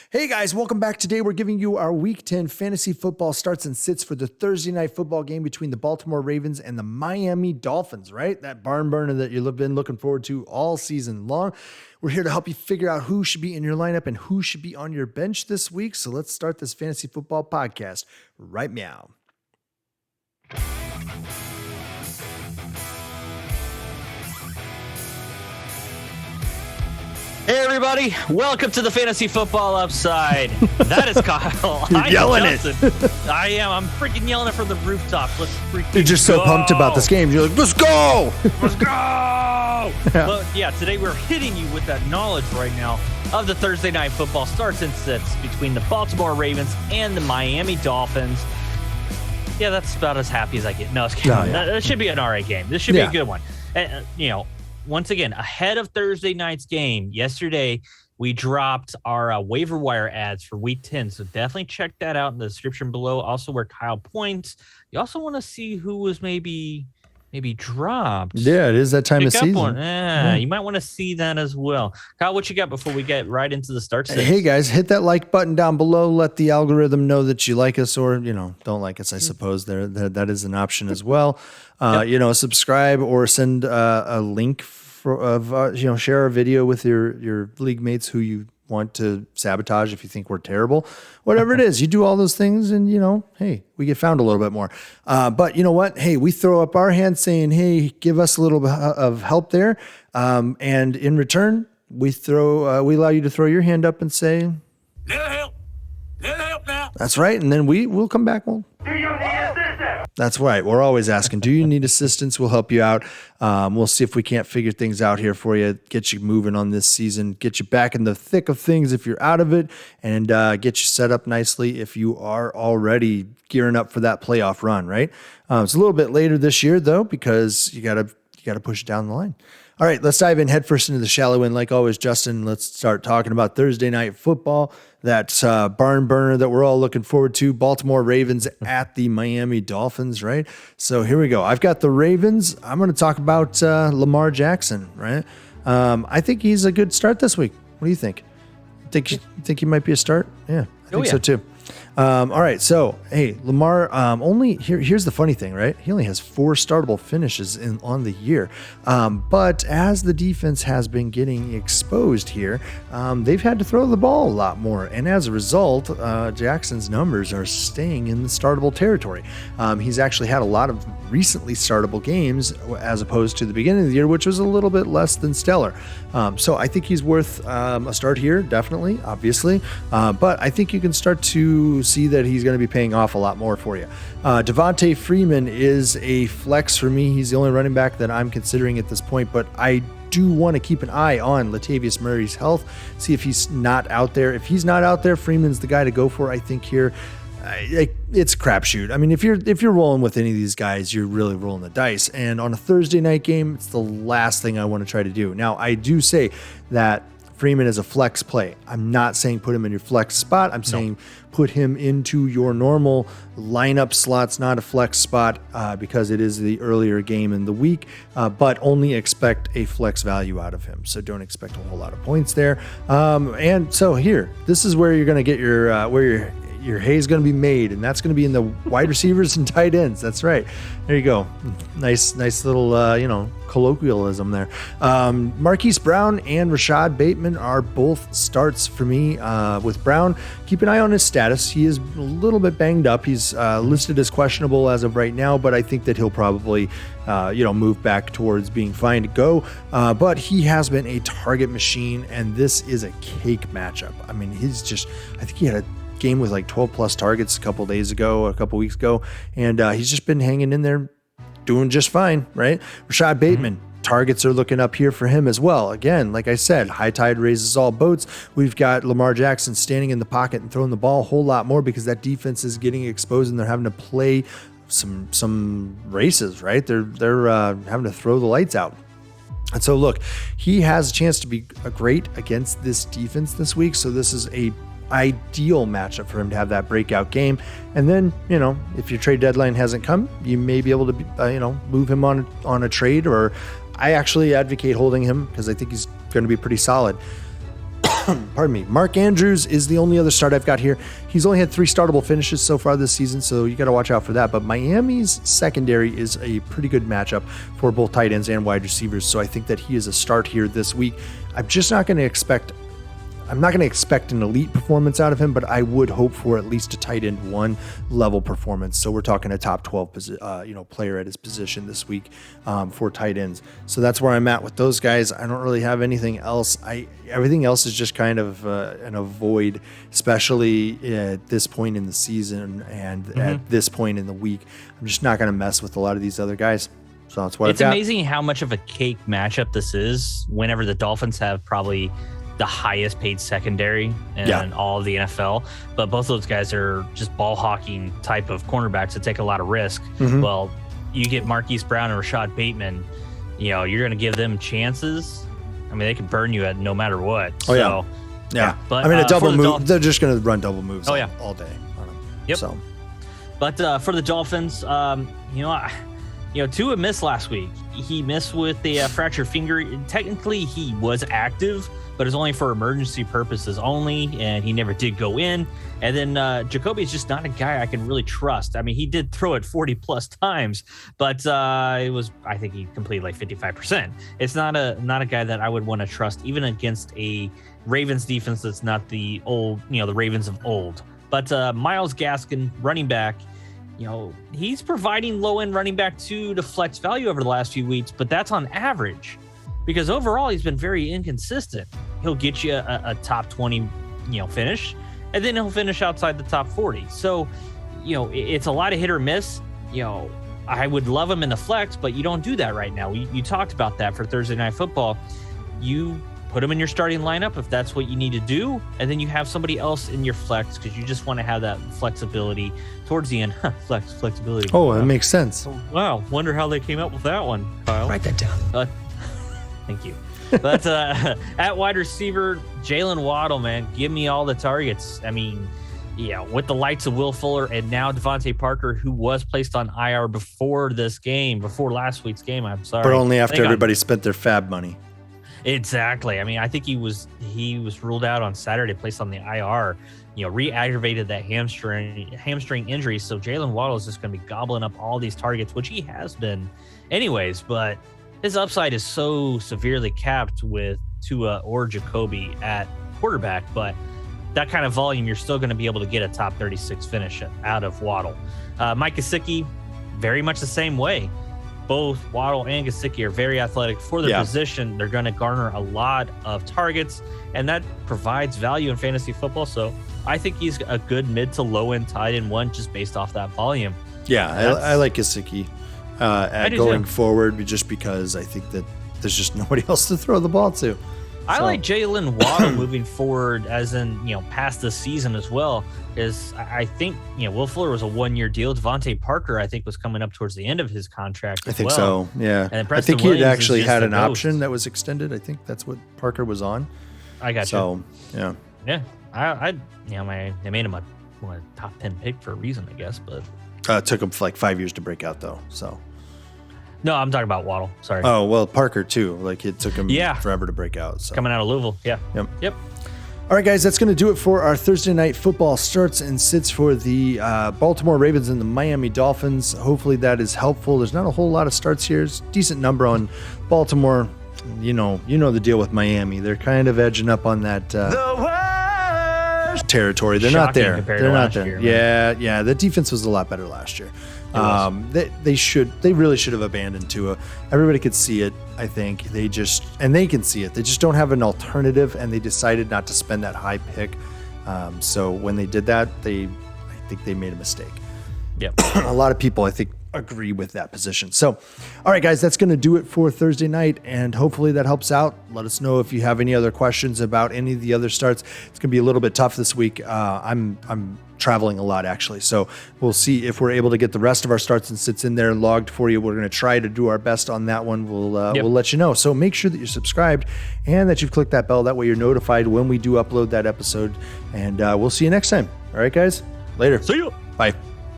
Hey guys, welcome back. Today we're giving you our Week 10 fantasy football starts and sits for the Thursday night football game between the Baltimore Ravens and the Miami Dolphins, right? That barn burner that you've been looking forward to all season long. We're here to help you figure out who should be in your lineup and who should be on your bench this week. So let's start this fantasy football podcast right meow. Hey everybody, welcome to the Fantasy Football Upside. That is Kyle. You're yelling it. I am. I'm freaking yelling it from the rooftop. Let's freaking You're just so pumped about this game. You're like, let's go. Let's go. But yeah, today we're hitting you with that knowledge right now of the Thursday night football starts and sits between the Baltimore Ravens and the Miami Dolphins. Yeah, that's about as happy as I get. No, it's kidding. That should be an alright game. This should be a good one. Once again, ahead of Thursday night's game, yesterday we dropped our waiver wire ads for Week 10. So definitely check that out in the description below. Also, where Kyle points. You also want to see who was maybe dropped. Yeah, it is that time of season. You might want to see that as well. Kyle, what you got before we get right into the start? Hey guys, hit that like button down below. Let the algorithm know that you like us or, don't like us, I suppose. That is an option as well. Subscribe or send a link share a video with your league mates who you want to sabotage if you think we're terrible. Whatever it is, you do all those things and, hey, we get found a little bit more. But you know what? Hey, we throw up our hand saying, hey, give us a little bit of help there. And in return, we allow you to throw your hand up and say, little help now. That's right. And then we'll come back. Do you need assistance? That's right. We're always asking, do you need assistance? We'll help you out. We'll see if we can't figure things out here for you, get you moving on this season, get you back in the thick of things if you're out of it, and get you set up nicely if you are already gearing up for that playoff run, right? It's a little bit later this year, though, because you gotta push it down the line. All right, let's dive in headfirst into the shallow end. Like always, Justin, let's start talking about Thursday night football. That barn burner that we're all looking forward to. Baltimore Ravens at the Miami Dolphins, right? So here we go. I've got the Ravens. I'm going to talk about Lamar Jackson, right? I think he's a good start this week. What do you think? Think he might be a start? Yeah, I think so too. All right, so hey, Lamar here's the funny thing, right? He only has 4 startable finishes on the year, but as the defense has been getting exposed here, they've had to throw the ball a lot more, and as a result, Jackson's numbers are staying in the startable territory. He's actually had a lot of recently startable games as opposed to the beginning of the year, which was a little bit less than stellar. So I think he's worth a start here, definitely, obviously, but I think you can start to see that he's going to be paying off a lot more for you. Devontae Freeman is a flex for me. He's the only running back that I'm considering at this point, but I do want to keep an eye on Latavius Murray's health, see if he's not out there. If he's not out there, Freeman's the guy to go for, I think, here. It's a crapshoot. I mean, if you're rolling with any of these guys, you're really rolling the dice. And on a Thursday night game, it's the last thing I want to try to do. Now, I do say that Freeman is a flex play. I'm not saying put him in your flex spot. I'm saying put him into your normal lineup slots, not a flex spot, because it is the earlier game in the week, but only expect a flex value out of him. So don't expect a whole lot of points there. And so here, this is where you're going to get your hay is going to be made, and that's going to be in the wide receivers and tight ends. That's right. There you go. Nice little, colloquialism there. Marquis Brown and Rashad Bateman are both starts for me. With Brown, keep an eye on his status. He is a little bit banged up. He's listed as questionable as of right now, but I think that he'll probably, move back towards being fine to go. But he has been a target machine, and this is a cake matchup. I mean, I think he had a game with like 12 plus targets a couple weeks ago, and he's just been hanging in there doing just fine, right? Rashad Bateman, targets are looking up here for him as well. Again, like I said, high tide raises all boats. We've got Lamar Jackson standing in the pocket and throwing the ball a whole lot more because that defense is getting exposed and they're having to play some races, right? They're having to throw the lights out. And so look, he has a chance to be great against this defense this week. So this is a ideal matchup for him to have that breakout game. And then, if your trade deadline hasn't come, you may be able to, move him on a trade, or I actually advocate holding him because I think he's going to be pretty solid. pardon me, Mark Andrews is the only other start I've got here. He's only had 3 startable finishes so far this season, so you got to watch out for that. But Miami's secondary is a pretty good matchup for both tight ends and wide receivers, so I think that he is a start here this week. I'm not going to expect an elite performance out of him, but I would hope for at least a tight end 1 level performance. So we're talking a top 12 player at his position this week for tight ends. So that's where I'm at with those guys. I don't really have anything else. Everything else is just kind of an avoid, especially at this point in the season and at this point in the week. I'm just not going to mess with a lot of these other guys. So that's what it's amazing how much of a cake matchup this is whenever the Dolphins have probably the highest paid secondary in all of the NFL, but both of those guys are just ball hawking type of cornerbacks that take a lot of risk. Well, you get Marquis Brown and Rashad Bateman, you're going to give them chances. I mean, they can burn you at no matter what. Yeah. But I mean, a double move, they're just going to run double moves all day on them. Yep. So, but for the Dolphins, Tua missed last week. He missed with a fractured finger. Technically, he was active, but it's only for emergency purposes only, and he never did go in. And then Jacoby is just not a guy I can really trust. I mean, he did throw it 40 plus times, but I think he completed like 55%. It's not a guy that I would want to trust, even against a Ravens defense that's not the old, the Ravens of old. But Myles Gaskin, running back, he's providing low-end running back 2 to flex value over the last few weeks, but that's on average. Because overall, he's been very inconsistent. He'll get you a top 20, finish, and then he'll finish outside the top 40. So, it's a lot of hit or miss. I would love him in the flex, but you don't do that right now. You talked about that for Thursday Night Football. You put him in your starting lineup if that's what you need to do, and then you have somebody else in your flex because you just want to have that flexibility towards the end. Flexibility. Oh, that makes sense. Wow, wonder how they came up with that one, Kyle. Write that down. Thank you. But at wide receiver, Jalen Waddle, man, give me all the targets. I mean, with the likes of Will Fuller and now Devontae Parker, who was placed on IR before last week's game. I'm sorry, but only after everybody spent their fab money. Exactly. I mean, I think he was ruled out on Saturday, placed on the IR. Re-aggravated that hamstring injury. So Jalen Waddle is just going to be gobbling up all these targets, which he has been, anyways. But his upside is so severely capped with Tua or Jacoby at quarterback, but that kind of volume, you're still going to be able to get a top 36 finish out of Waddle. Mike Gesicki, very much the same way. Both Waddle and Gesicki are very athletic for their position. They're going to garner a lot of targets, and that provides value in fantasy football. So I think he's a good mid to low end tight end 1 just based off that volume. Yeah, I like Gesicki going forward, just because I think that there's just nobody else to throw the ball to. I like Jalen Waddle moving forward, as in, past this season as well, because I think, Will Fuller was a 1-year deal. Devontae Parker, I think, was coming up towards the end of his contract. I think so, yeah. And I think he had actually had an option that was extended. I think that's what Parker was on. I got you. So, yeah. Yeah. They made him a top 10 pick for a reason, I guess, but. It took him like 5 years to break out, though, so. No, I'm talking about Waddle. Sorry. Oh, well, Parker, too. Like, it took him forever to break out. So. Coming out of Louisville. Yeah. Yep. All right, guys, that's going to do it for our Thursday Night Football starts and sits for the Baltimore Ravens and the Miami Dolphins. Hopefully that is helpful. There's not a whole lot of starts here. It's a decent number on Baltimore. You know the deal with Miami. They're kind of edging up on that territory. They're not there. They're not there. Yeah. The defense was a lot better last year. They really should have abandoned Tua. Everybody could see it. I think they can see it. They just don't have an alternative, and they decided not to spend that high pick. So when they did that, I think they made a mistake. Yep. A lot of people, I think, agree with that position. So, all right, guys, that's going to do it for Thursday night, and hopefully that helps out. Let us know if you have any other questions about any of the other starts. It's going to be a little bit tough this week. I'm traveling a lot, actually, so we'll see if we're able to get the rest of our starts and sits in there logged for you. We're going to try to do our best on that one. We'll let you know. So make sure that you're subscribed and that you've clicked that bell. That way you're notified when we do upload that episode, and we'll see you next time. All right, guys, later. See you. Bye.